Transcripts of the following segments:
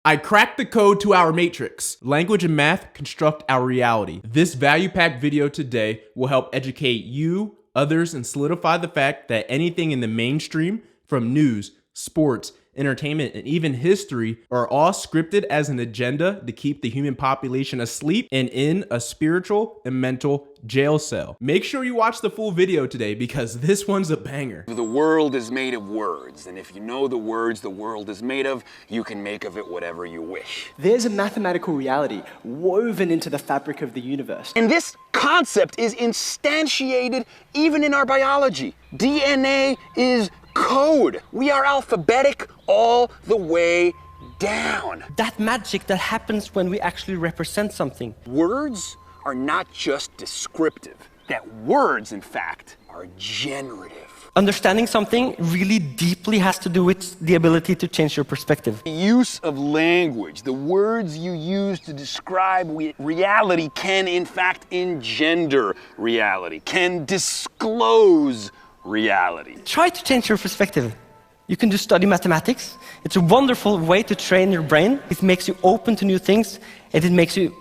I cracked the code to our matrix. Language and math construct our reality. This value-packed video today will help educate you, others, and solidify the fact that anything in the mainstream, from news, sports, entertainment, and even history, are all scripted as an agenda to keep the human population asleep and in a spiritual and mental jail cell. Make sure you watch the full video today because this one's a banger. The world is made of words, and if you know the words the world is made of, you can make of it whatever you wish. There's a mathematical reality woven into the fabric of the universe. And this concept is instantiated even in our biology. DNA is code. We are alphabetic all the way down. That magic that happens when we actually represent something. Words are not just descriptive. That words, in fact, are generative. Understanding something really deeply has to do with the ability to change your perspective. The use of language, the words you use to describe reality can, in fact, engender reality, can disclose reality. Try to change your perspective. You can just study mathematics. It's a wonderful way to train your brain. It makes you open to new things, and it makes you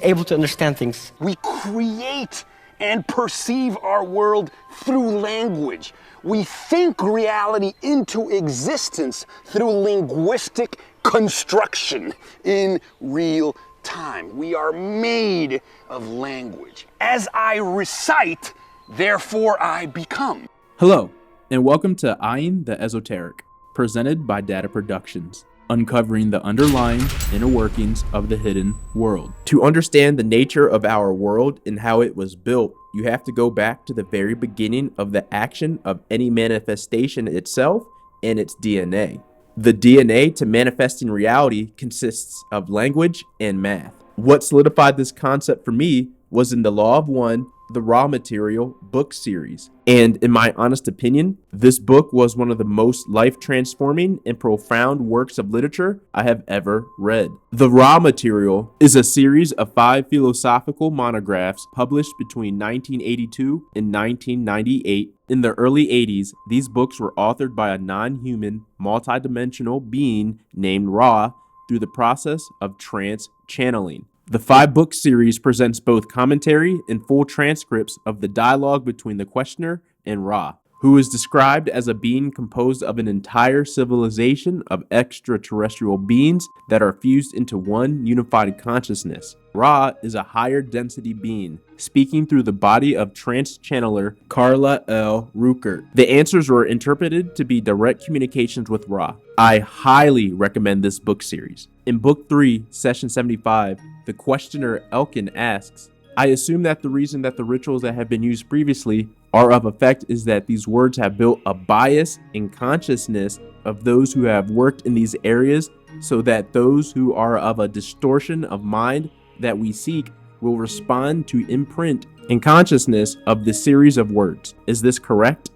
able to understand things. We create and perceive our world through language. We think reality into existence through linguistic construction in real time. We are made of language. As I recite, therefore I become. Hello, and welcome to Eyeing the Esoteric, presented by D.A.T.A Productions, uncovering the underlying inner workings of the hidden world. To understand the nature of our world and how it was built, you have to go back to the very beginning of the action of any manifestation itself and its DNA. The DNA to manifesting reality consists of language and math. What solidified this concept for me was in the Law of One, the Raw Material book series. And in my honest opinion, this book was one of the most life-transforming and profound works of literature I have ever read. The Raw Material is a series of 5 philosophical monographs published between 1982 and 1998. In the early 80s, these books were authored by a non-human, multidimensional being named Ra through the process of trance channeling. The 5-book series presents both commentary and full transcripts of the dialogue between the questioner and Ra, who is described as a being composed of an entire civilization of extraterrestrial beings that are fused into one unified consciousness. Ra is a higher density being, speaking through the body of trance channeler Carla L. Ruckert. The answers were interpreted to be direct communications with Ra. I highly recommend this book series. In Book 3, Session 75, the questioner Elkin asks, I assume that the reason that the rituals that have been used previously are of effect is that these words have built a bias in consciousness of those who have worked in these areas so that those who are of a distortion of mind that we seek will respond to imprint in consciousness of the series of words. Is this correct?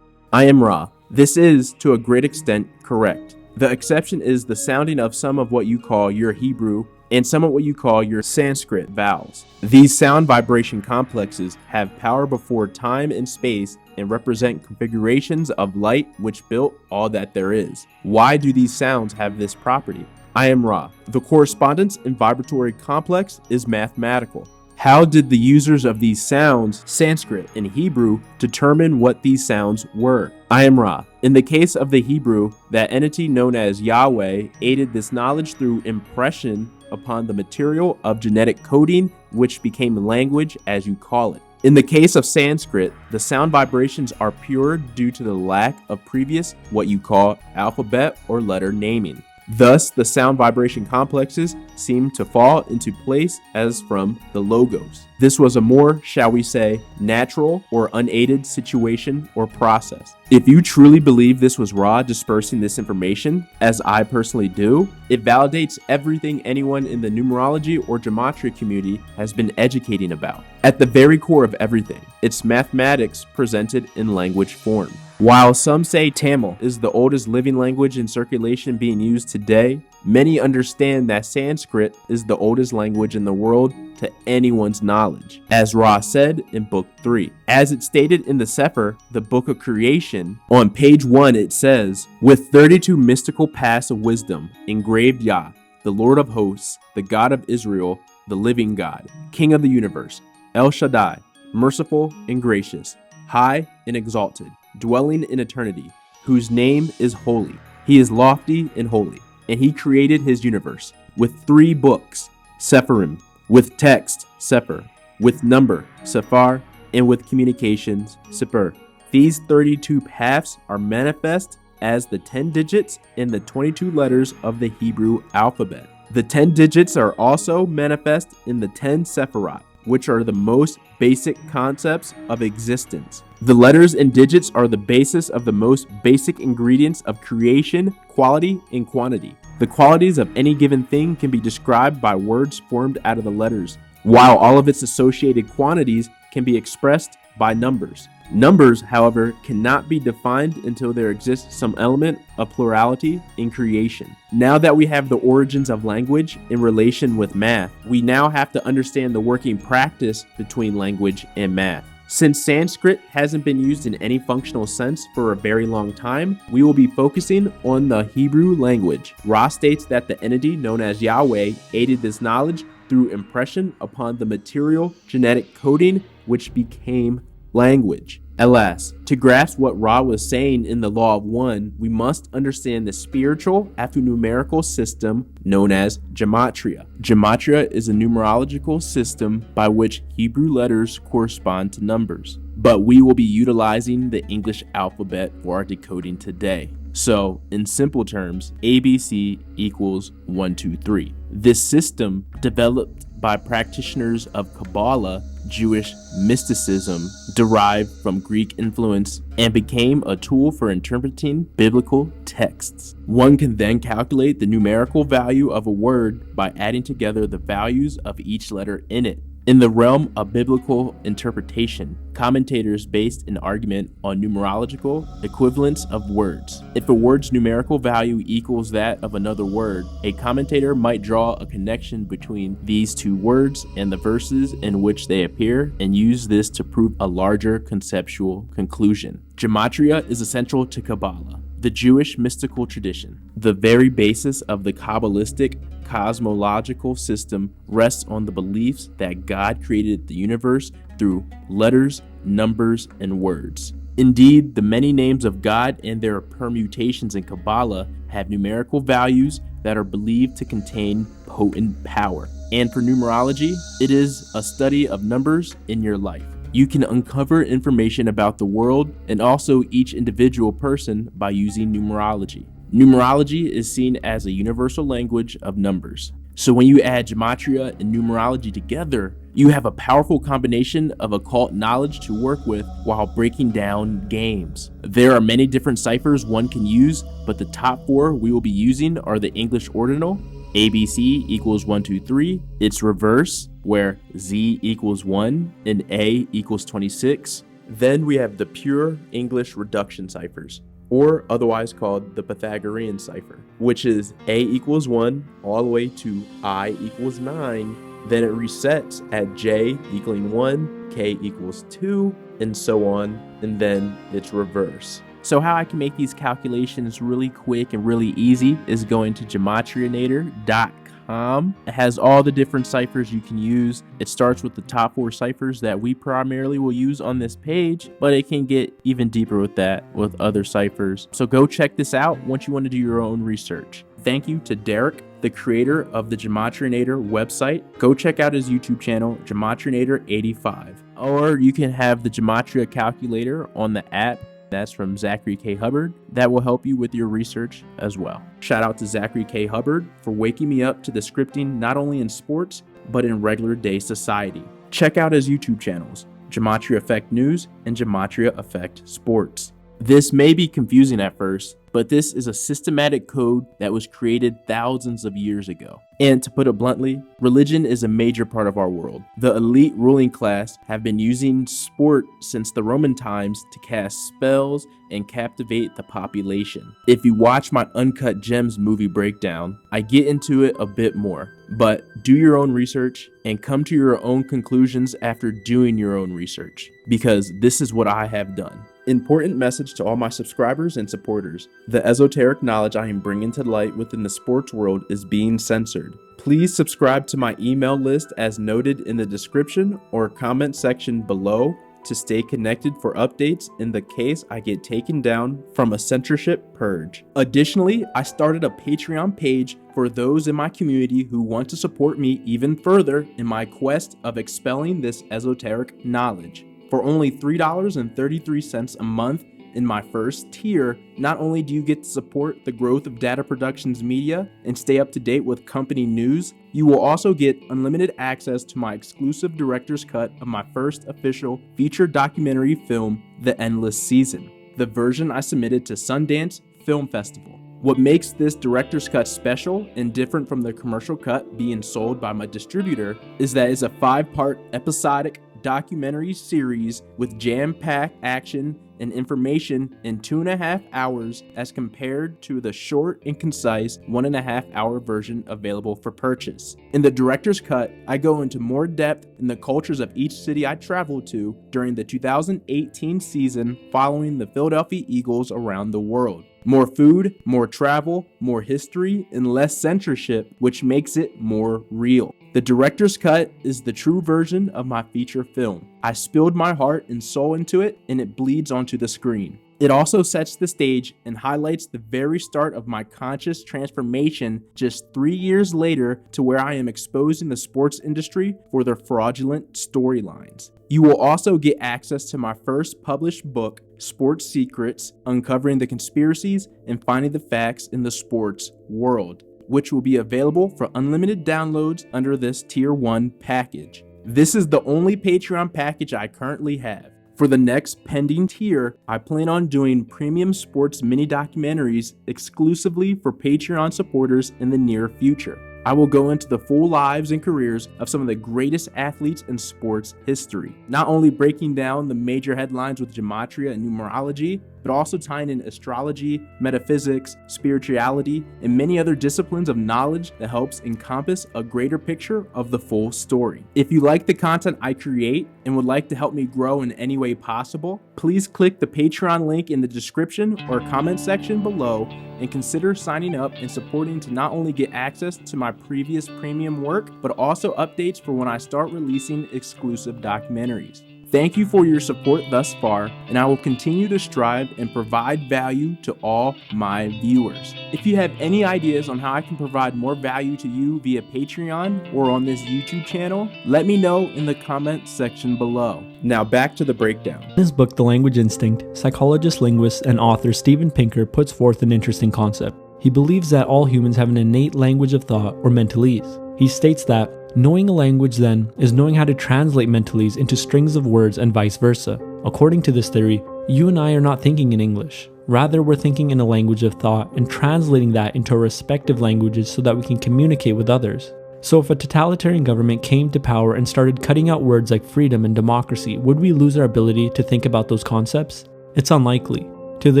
I am Ra. This is, to a great extent, correct. The exception is the sounding of some of what you call your Hebrew and some of what you call your Sanskrit vowels. These sound vibration complexes have power before time and space and represent configurations of light which built all that there is. Why do these sounds have this property? I am Ra. The correspondence and vibratory complex is mathematical. How did the users of these sounds, Sanskrit and Hebrew, determine what these sounds were? I am Ra. In the case of the Hebrew, that entity known as Yahweh aided this knowledge through impression upon the material of genetic coding, which became language as you call it. In the case of Sanskrit, the sound vibrations are pure due to the lack of previous what you call alphabet or letter naming. Thus, the sound vibration complexes seem to fall into place as from the logos. This was a more, shall we say, natural or unaided situation or process. If you truly believe this was Ra dispersing this information, as I personally do, it validates everything anyone in the numerology or gematria community has been educating about. At the very core of everything, it's mathematics presented in language form. While some say Tamil is the oldest living language in circulation being used today, many understand that Sanskrit is the oldest language in the world to anyone's knowledge. As Ra said in Book 3, as it's stated in the Sefer, the Book of Creation, on page 1 it says, with 32 mystical paths of wisdom, engraved Yah, the Lord of hosts, the God of Israel, the living God, King of the universe, El Shaddai, merciful and gracious, high and exalted, dwelling in eternity, whose name is holy. He is lofty and holy, and he created his universe with 3 books, Sephirim, with text, Sephir, with number, Sephar, and with communications, Sephir. These 32 paths are manifest as the 10 digits in the 22 letters of the Hebrew alphabet. The 10 digits are also manifest in the 10 Sephirot, which are the most basic concepts of existence. The letters and digits are the basis of the most basic ingredients of creation, quality, and quantity. The qualities of any given thing can be described by words formed out of the letters, while all of its associated quantities can be expressed by numbers. Numbers, however, cannot be defined until there exists some element of plurality in creation. Now that we have the origins of language in relation with math, we now have to understand the working practice between language and math. Since Sanskrit hasn't been used in any functional sense for a very long time, we will be focusing on the Hebrew language. Ra states that the entity known as Yahweh aided this knowledge through impression upon the material genetic coding, which became language. Alas, to grasp what Ra was saying in the Law of One, we must understand the spiritual alphanumerical system known as Gematria. Gematria is a numerological system by which Hebrew letters correspond to numbers, but we will be utilizing the English alphabet for our decoding today. So, in simple terms, ABC equals 1, 2, 3. This system, developed by practitioners of Kabbalah, Jewish mysticism, derived from Greek influence, and became a tool for interpreting biblical texts. One can then calculate the numerical value of a word by adding together the values of each letter in it. In the realm of biblical interpretation, commentators based an argument on numerological equivalence of words. If a word's numerical value equals that of another word, a commentator might draw a connection between these two words and the verses in which they appear and use this to prove a larger conceptual conclusion. Gematria is essential to Kabbalah, the Jewish mystical tradition. The very basis of the Kabbalistic cosmological system rests on the beliefs that God created the universe through letters, numbers, and words. Indeed, the many names of God and their permutations in Kabbalah have numerical values that are believed to contain potent power. And for numerology, it is a study of numbers in your life. You can uncover information about the world and also each individual person by using numerology. Numerology is seen as a universal language of numbers. So when you add gematria and numerology together, you have a powerful combination of occult knowledge to work with while breaking down games. There are many different ciphers one can use, but the top 4 we will be using are the English ordinal, ABC equals 1, 2, 3, its reverse, where Z equals 1 and A equals 26. Then we have the pure English reduction ciphers, or otherwise called the Pythagorean cipher, which is A equals 1 all the way to I equals 9. Then it resets at J equaling 1, K equals 2, and so on, and then it's reverse. So how I can make these calculations really quick and really easy is going to gematrianator.com. It has all the different ciphers you can use. It starts with the top 4 ciphers that we primarily will use on this page, but it can get even deeper with that with other ciphers. So go check this out once you want to do your own research. Thank you to Derek, the creator of the Gematrianator website. Go check out his YouTube channel, Gematrianator85. Or you can have the Gematria calculator on the app. That's from Zachary K. Hubbard. That will help you with your research as well. Shout out to Zachary K. Hubbard for waking me up to the scripting not only in sports, but in regular day society. Check out his YouTube channels, Gematria Effect News and Gematria Effect Sports. This may be confusing at first, but this is a systematic code that was created thousands of years ago. And to put it bluntly, religion is a major part of our world. The elite ruling class have been using sport since the Roman times to cast spells and captivate the population. If you watch my Uncut Gems movie breakdown, I get into it a bit more. But do your own research and come to your own conclusions after doing your own research, because this is what I have done. Important message to all my subscribers and supporters. The esoteric knowledge I am bringing to light within the sports world is being censored. Please subscribe to my email list as noted in the description or comment section below to stay connected for updates in the case I get taken down from a censorship purge. Additionally, I started a Patreon page for those in my community who want to support me even further in my quest of expelling this esoteric knowledge. For only $3.33 a month in my first tier, not only do you get to support the growth of D.A.T.A Productions media and stay up to date with company news, you will also get unlimited access to my exclusive director's cut of my first official feature documentary film, The Endless Season, the version I submitted to Sundance Film Festival. What makes this director's cut special and different from the commercial cut being sold by my distributor is that it's a 5-part episodic documentary series with jam-packed action and information in 2.5 hours as compared to the short and concise 1.5-hour version available for purchase. In the director's cut, I go into more depth in the cultures of each city I traveled to during the 2018 season following the Philadelphia Eagles around the world. More food, more travel, more history, and less censorship, which makes it more real. The director's cut is the true version of my feature film. I spilled my heart and soul into it, and it bleeds onto the screen. It also sets the stage and highlights the very start of my conscious transformation just 3 years later to where I am exposing the sports industry for their fraudulent storylines. You will also get access to my first published book, Sports Secrets, Uncovering the Conspiracies and Finding the Facts in the Sports World, which will be available for unlimited downloads under this Tier 1 package. This is the only Patreon package I currently have. For the next pending tier, I plan on doing premium sports mini documentaries exclusively for Patreon supporters in the near future. I will go into the full lives and careers of some of the greatest athletes in sports history, not only breaking down the major headlines with gematria and numerology, but also tying in astrology, metaphysics, spirituality, and many other disciplines of knowledge that helps encompass a greater picture of the full story. If you like the content I create and would like to help me grow in any way possible, please click the Patreon link in the description or comment section below and consider signing up and supporting to not only get access to my previous premium work, but also updates for when I start releasing exclusive documentaries. Thank you for your support thus far, and I will continue to strive and provide value to all my viewers. If you have any ideas on how I can provide more value to you via Patreon or on this YouTube channel, let me know in the comment section below. Now back to the breakdown. In his book, The Language Instinct, psychologist, linguist, and author Steven Pinker puts forth an interesting concept. He believes that all humans have an innate language of thought or mentalese. He states that knowing a language, then, is knowing how to translate mentalese into strings of words and vice versa. According to this theory, you and I are not thinking in English. Rather, we're thinking in a language of thought and translating that into our respective languages so that we can communicate with others. So if a totalitarian government came to power and started cutting out words like freedom and democracy, would we lose our ability to think about those concepts? It's unlikely. To the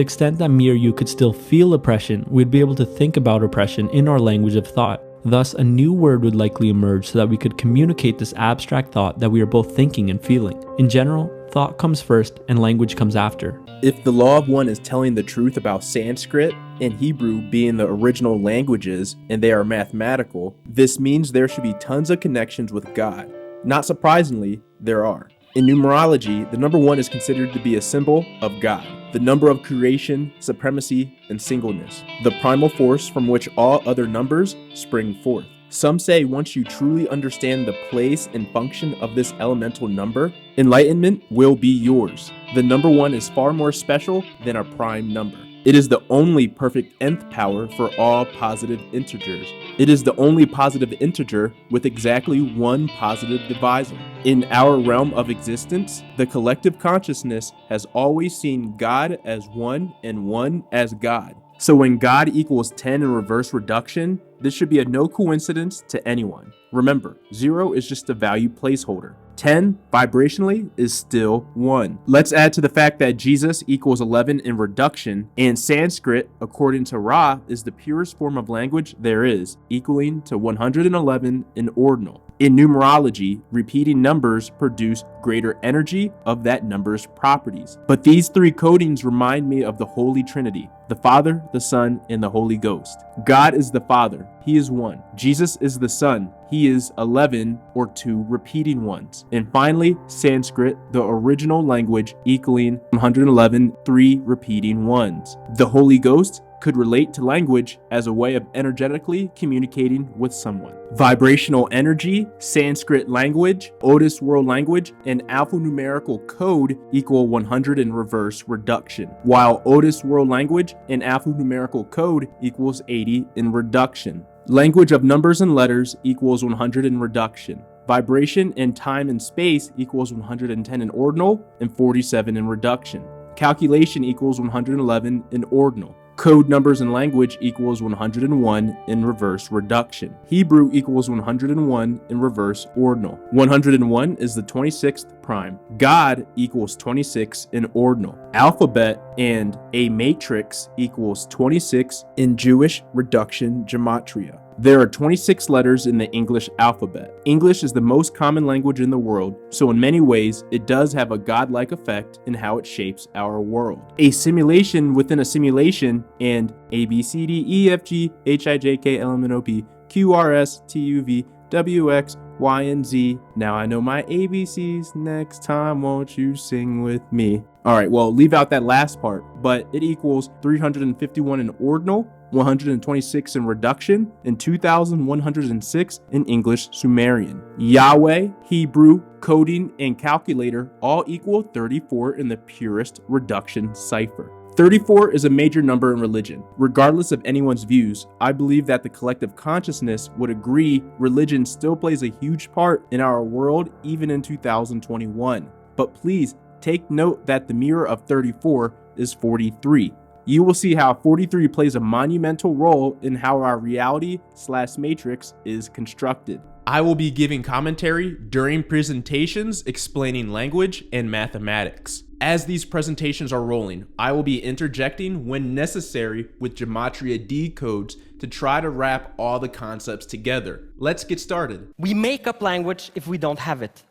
extent that me or you could still feel oppression, we'd be able to think about oppression in our language of thought. Thus, a new word would likely emerge so that we could communicate this abstract thought that we are both thinking and feeling. In general, thought comes first and language comes after. If the law of one is telling the truth about Sanskrit and Hebrew being the original languages and they are mathematical, this means there should be tons of connections with God. Not surprisingly, there are. In numerology, the number 1 is considered to be a symbol of God, the number of creation, supremacy, and singleness, the primal force from which all other numbers spring forth. Some say once you truly understand the place and function of this elemental number, enlightenment will be yours. The number 1 is far more special than a prime number. It is the only perfect nth power for all positive integers. It is the only positive integer with exactly one positive divisor. In our realm of existence, the collective consciousness has always seen God as one and one as God. So when God equals 10 in reverse reduction, this should be a no coincidence to anyone. Remember, 0 is just a value placeholder. 10 vibrationally is still 1. Let's add to the fact that Jesus equals 11 in reduction, and Sanskrit, according to Ra, is the purest form of language there is, equaling to 111 in ordinal. In numerology, repeating numbers produce greater energy of that number's properties. But these three codings remind me of the Holy Trinity, the Father, the Son, and the Holy Ghost. God is the Father, He is 1. Jesus is the Son, He is 11 or 2 repeating ones. And finally, Sanskrit, the original language, equaling 111, 3 repeating ones. The Holy Ghost could relate to language as a way of energetically communicating with someone. Vibrational energy, Sanskrit language, Otis world language, and alphanumerical code equal 100 in reverse reduction, while Otis world language and alphanumerical code equals 80 in reduction. Language of numbers and letters equals 100 in reduction. Vibration in time and space equals 110 in ordinal and 47 in reduction. Calculation equals 111 in ordinal. Code numbers and language equals 101 in reverse reduction. Hebrew equals 101 in reverse ordinal. 101 is the 26th prime. God equals 26 in ordinal. Alphabet and a matrix equals 26 in Jewish reduction gematria. There are 26 letters in the English alphabet. English is the most common language in the world, so in many ways, it does have a godlike effect in how it shapes our world. A simulation within a simulation, and A, B, C, D, E, F, G, H, I, J, K, L, M, N, O, P, Q, R, S, T, U, V, W, X, Y, and Z. Now I know my ABCs. Next time, won't you sing with me? All right, well, leave out that last part, but it equals 351 in ordinal, 126 in reduction, and 2,106 in English Sumerian. Yahweh, Hebrew, coding, and calculator all equal 34 in the purest reduction cipher. 34 is a major number in religion. Regardless of anyone's views, I believe that the collective consciousness would agree religion still plays a huge part in our world even in 2021. But please take note that the mirror of 34 is 43. You will see how 43 plays a monumental role in how our reality/matrix is constructed. I will be giving commentary during presentations explaining language and mathematics. As these presentations are rolling, I will be interjecting when necessary with Gematria D codes to try to wrap all the concepts together. Let's get started. We make up language if we don't have it.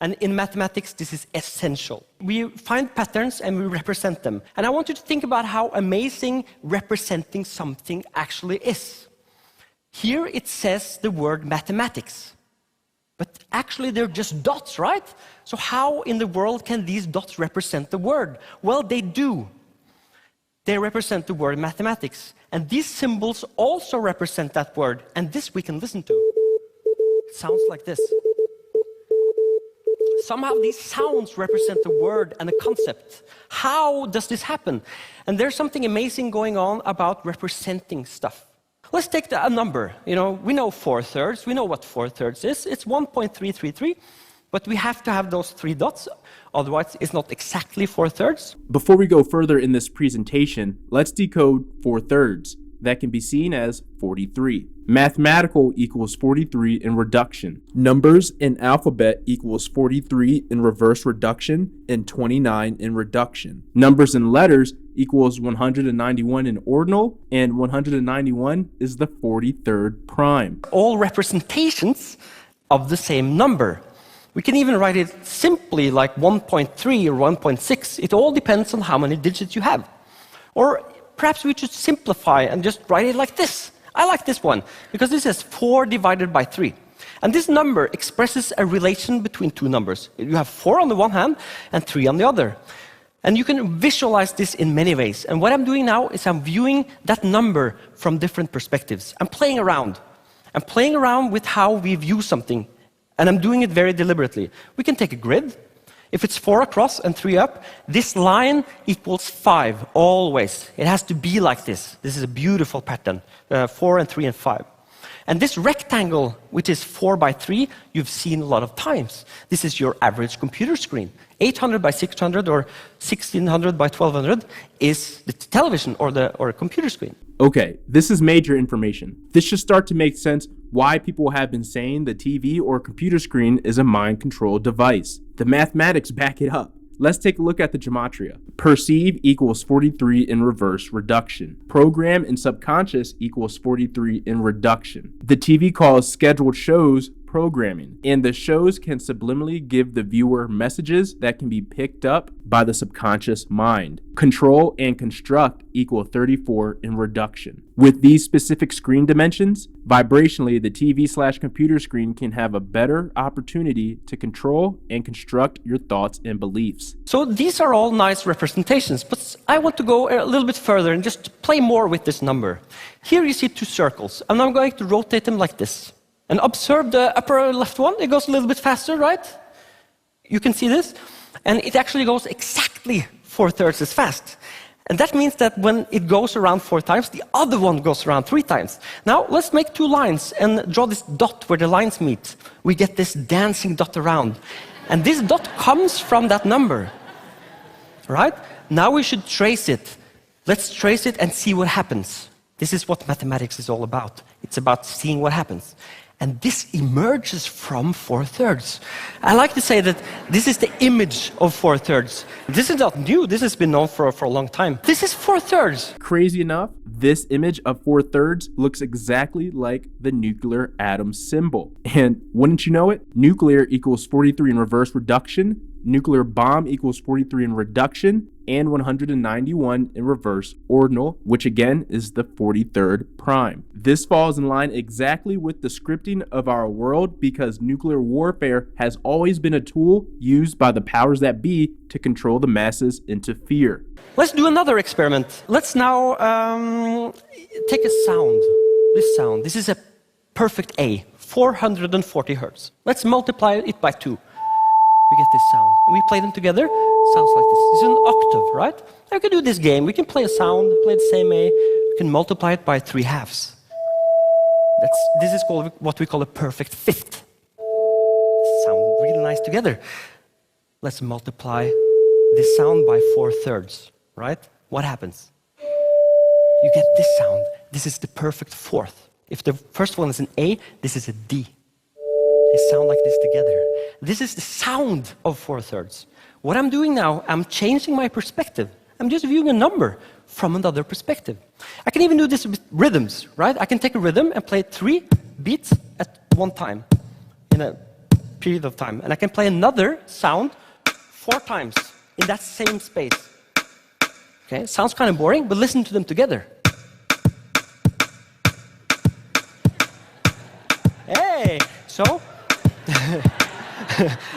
And in mathematics, this is essential. We find patterns and we represent them. And I want you to think about how amazing representing something actually is. Here it says the word mathematics. But actually they're just dots, right? So how in the world can these dots represent the word? Well, they do. They represent the word mathematics. And these symbols also represent that word. And this we can listen to. It sounds like this. Somehow these sounds represent the word and the concept. How does this happen? And there's something amazing going on about representing stuff. Let's take a number. You know, we know 4/3. We know what 4/3 is. It's 1.333. But we have to have those 3 dots. Otherwise, it's not exactly 4/3. Before we go further in this presentation, let's decode 4/3. That can be seen as 43. Mathematical equals 43 in reduction. Numbers in alphabet equals 43 in reverse reduction and 29 in reduction. Numbers in letters equals 191 in ordinal, and 191 is the 43rd prime. All representations of the same number. We can even write it simply like 1.3 or 1.6. It all depends on how many digits you have. Or perhaps we should simplify and just write it like this. I like this one, because this is 4 divided by 3. And this number expresses a relation between 2 numbers. You have 4 on the one hand and 3 on the other. And you can visualize this in many ways. And what I'm doing now is I'm viewing that number from different perspectives. I'm playing around. I'm playing around with how we view something. And I'm doing it very deliberately. We can take a grid. If it's 4 across and 3 up, this line equals 5, always. It has to be like this. This is a beautiful pattern, 4 and 3 and 5. And this rectangle, which is 4 by 3, you've seen a lot of times. This is your average computer screen. 800 by 600 or 1600 by 1200 is the television or a computer screen. Okay, this is major information. This should start to make sense why people have been saying the TV or computer screen is a mind-controlled device. The mathematics back it up. Let's take a look at the gematria. Perceive equals 43 in reverse reduction. Program and subconscious equals 43 in reduction. The TV calls scheduled shows programming, and the shows can subliminally give the viewer messages that can be picked up by the subconscious mind. Control and construct equal 34 in reduction. With these specific screen dimensions, vibrationally, the TV/computer screen can have a better opportunity to control and construct your thoughts and beliefs. So these are all nice representations, but I want to go a little bit further and just play more with this number. Here you see 2 circles, and I'm going to rotate them like this. And observe the upper left one. It goes a little bit faster, right? You can see this. And it actually goes exactly 4/3 as fast. And that means that when it goes around 4 times, the other one goes around 3 times. Now, let's make 2 lines and draw this dot where the lines meet. We get this dancing dot around. And this dot comes from that number. Right? Now we should trace it. Let's trace it and see what happens. This is what mathematics is all about. It's about seeing what happens. And this emerges from 4/3. I like to say that this is the image of 4/3. This is not new. This has been known for a long time. This is 4/3. Crazy enough, this image of 4/3 looks exactly like the nuclear atom symbol. And wouldn't you know it? Nuclear equals 43 in reverse reduction, nuclear bomb equals 43 in reduction, and 191 in reverse ordinal, which again is the 43rd prime. This falls in line exactly with the scripting of our world because nuclear warfare has always been a tool used by the powers that be to control the masses into fear. Let's do another experiment. Let's now take a sound. This sound. This is a perfect A, 440 hertz. Let's multiply it by 2. We get this sound. And we play them together. Sounds like this. This is an octave, right? Now we can do this game. We can play a sound, play the same A. We can multiply it by 3/2. This is called what we call a perfect fifth. Sound really nice together. Let's multiply this sound by 4/3, right? What happens? You get this sound. This is the perfect fourth. If the first one is an A, this is a D. They sound like this together. This is the sound of 4/3. What I'm doing now, I'm changing my perspective. I'm just viewing a number from another perspective. I can even do this with rhythms, right? I can take a rhythm and play 3 beats at one time in a period of time. And I can play another sound 4 times in that same space. Okay, sounds kind of boring, but listen to them together. Hey, so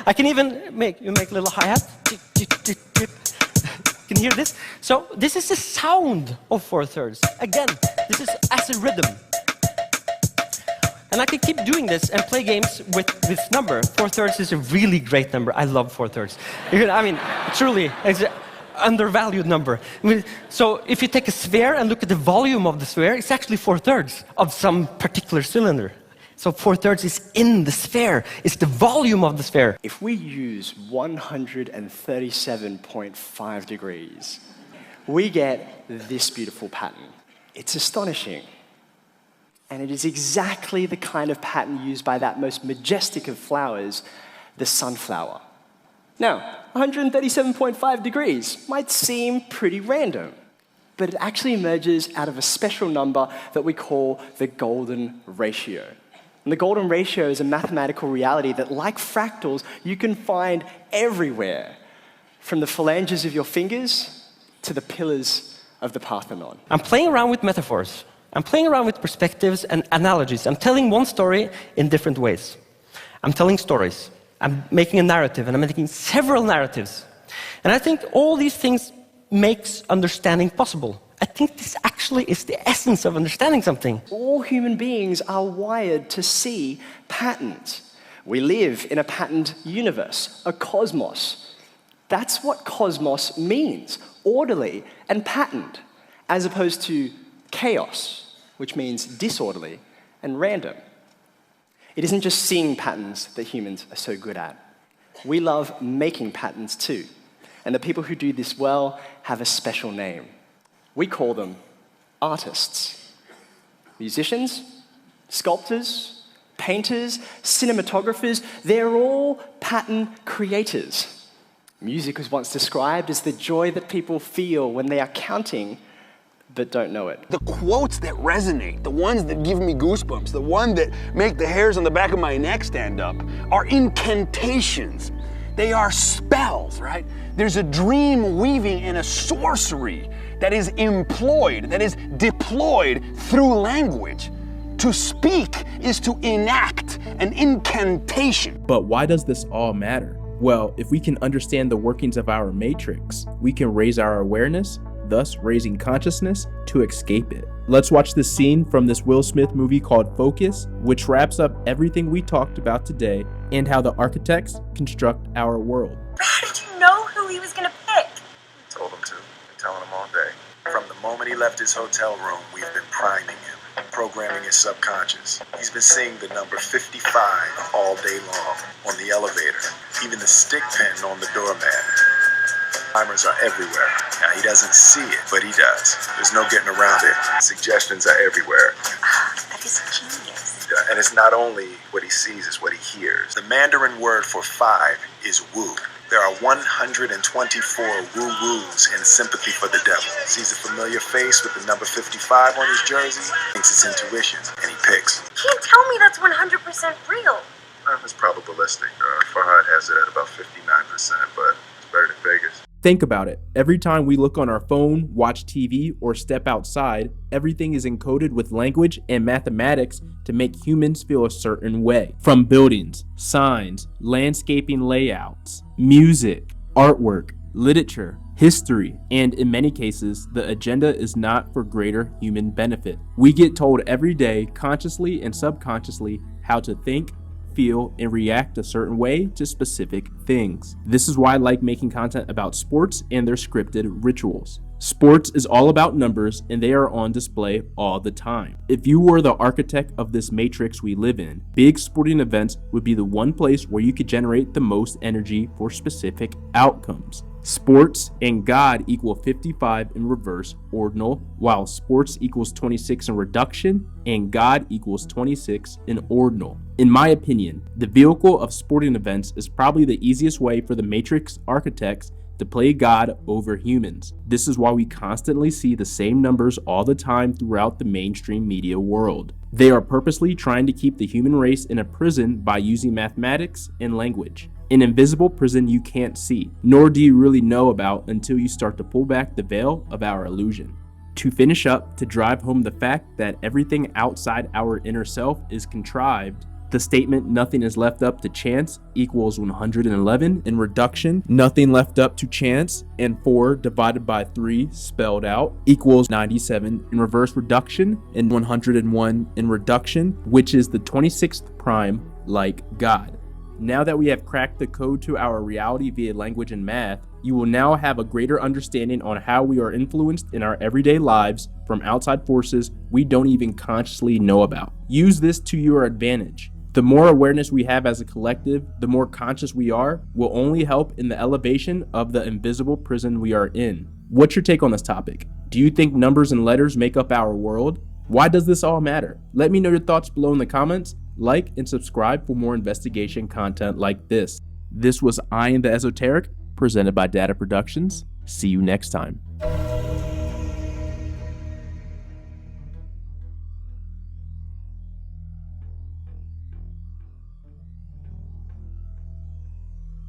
I can even make a little hi-hat. Can you hear this? So this is the sound of 4/3. Again, this is as a rhythm. And I can keep doing this and play games with this number. 4/3 is a really great number. I love 4/3. I mean, truly, it's an undervalued number. I mean, so if you take a sphere and look at the volume of the sphere, it's actually 4/3 of some particular cylinder. So 4/3 is in the sphere. It's the volume of the sphere. If we use 137.5 degrees, we get this beautiful pattern. It's astonishing. And it is exactly the kind of pattern used by that most majestic of flowers, the sunflower. Now, 137.5 degrees might seem pretty random, but it actually emerges out of a special number that we call the golden ratio. And the golden ratio is a mathematical reality that, like fractals, you can find everywhere, from the phalanges of your fingers to the pillars of the Parthenon. I'm playing around with metaphors. I'm playing around with perspectives and analogies. I'm telling one story in different ways. I'm telling stories. I'm making a narrative, and I'm making several narratives. And I think all these things makes understanding possible. I think this actually is the essence of understanding something. All human beings are wired to see patterns. We live in a patterned universe, a cosmos. That's what cosmos means, orderly and patterned, as opposed to chaos, which means disorderly and random. It isn't just seeing patterns that humans are so good at. We love making patterns too. And the people who do this well have a special name. We call them artists. Musicians, sculptors, painters, cinematographers, they're all pattern creators. Music was once described as the joy that people feel when they are counting but don't know it. The quotes that resonate, the ones that give me goosebumps, the ones that make the hairs on the back of my neck stand up, are incantations. They are spells, right? There's a dream weaving and a sorcery that is employed, that is deployed through language. To speak is to enact an incantation. But why does this all matter? Well, if we can understand the workings of our matrix, we can raise our awareness, thus raising consciousness to escape it. Let's watch this scene from this Will Smith movie called Focus, which wraps up everything we talked about today and how the architects construct our world. How did you know who he was going to pick? Told him to. Been telling him all day. From the moment he left his hotel room, we've been priming him, programming his subconscious. He's been seeing the number 55 all day long on the elevator, even the stick pin on the doormat. Timers are everywhere. Now, he doesn't see it, but he does. There's no getting around it. Suggestions are everywhere. That is genius. And it's not only what he sees, it's what he hears. The Mandarin word for 5 is wu. There are 124 woo-woos in sympathy for the devil. Sees a familiar face with the number 55 on his jersey, thinks it's intuition, and he picks. You can't tell me that's 100% real. It's probabilistic. Farhad has it at about 59%, but it's better than Vegas. Think about it. Every time we look on our phone, watch TV, or step outside, everything is encoded with language and mathematics to make humans feel a certain way. From buildings, signs, landscaping layouts, music, artwork, literature, history, and in many cases, the agenda is not for greater human benefit. We get told every day, consciously and subconsciously, how to think, feel, and react a certain way to specific things. This is why I like making content about sports and their scripted rituals. Sports is all about numbers, and they are on display all the time. If you were the architect of this matrix we live in, big sporting events would be the one place where you could generate the most energy for specific outcomes. Sports and God equal 55 in reverse ordinal, while sports equals 26 in reduction and God equals 26 in ordinal. In my opinion, the vehicle of sporting events is probably the easiest way for the matrix architects to play God over humans. This is why we constantly see the same numbers all the time throughout the mainstream media world. They are purposely trying to keep the human race in a prison by using mathematics and language. An invisible prison you can't see, nor do you really know about until you start to pull back the veil of our illusion. To finish up, to drive home the fact that everything outside our inner self is contrived, the statement "nothing is left up to chance" equals 111 in reduction, nothing left up to chance, and 4 divided by 3 spelled out equals 97 in reverse reduction, and 101 in reduction, which is the 26th prime, like God. Now that we have cracked the code to our reality via language and math, you will now have a greater understanding on how we are influenced in our everyday lives from outside forces we don't even consciously know about. Use this to your advantage. The more awareness we have as a collective, the more conscious we are, will only help in the elevation of the invisible prison we are in. What's your take on this topic? Do you think numbers and letters make up our world? Why does this all matter? Let me know your thoughts below in the comments. Like and subscribe for more investigation content like this. This was I Am the Esoteric, presented by D.A.T.A Productions. See you next time.